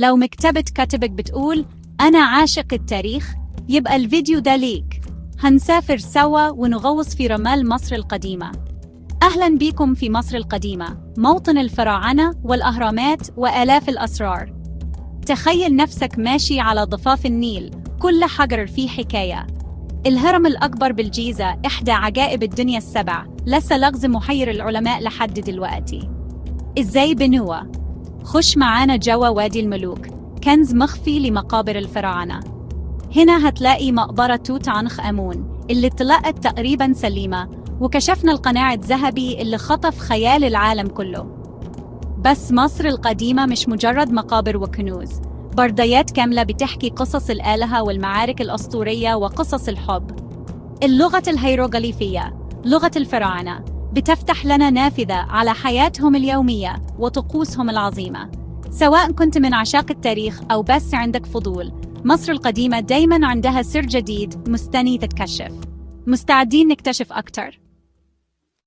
لو مكتبة كتبك بتقول أنا عاشق التاريخ، يبقى الفيديو ده ليك. هنسافر سوا ونغوص في رمال مصر القديمة. أهلاً بيكم في مصر القديمة، موطن الفراعنة والأهرامات وآلاف الأسرار. تخيل نفسك ماشي على ضفاف النيل، كل حجر فيه حكاية. الهرم الأكبر بالجيزة إحدى عجائب الدنيا السبع، لسه لغز محير العلماء لحد دلوقتي. إزاي بنوه؟ خش معانا جوا وادي الملوك، كنز مخفي لمقابر الفراعنة. هنا هتلاقي مقبرة توت عنخ آمون اللي اتلقت تقريباً سليمة، وكشفنا القناع الذهبي اللي خطف خيال العالم كله. بس مصر القديمة مش مجرد مقابر وكنوز، برديات كاملة بتحكي قصص الآلهة والمعارك الأسطورية وقصص الحب. اللغة الهيروغليفية، لغة الفراعنة، بتفتح لنا نافذة على حياتهم اليومية وطقوسهم العظيمة. سواء كنت من عشاق التاريخ أو بس عندك فضول، مصر القديمة دايماً عندها سر جديد مستني تتكشف. مستعدين نكتشف أكتر؟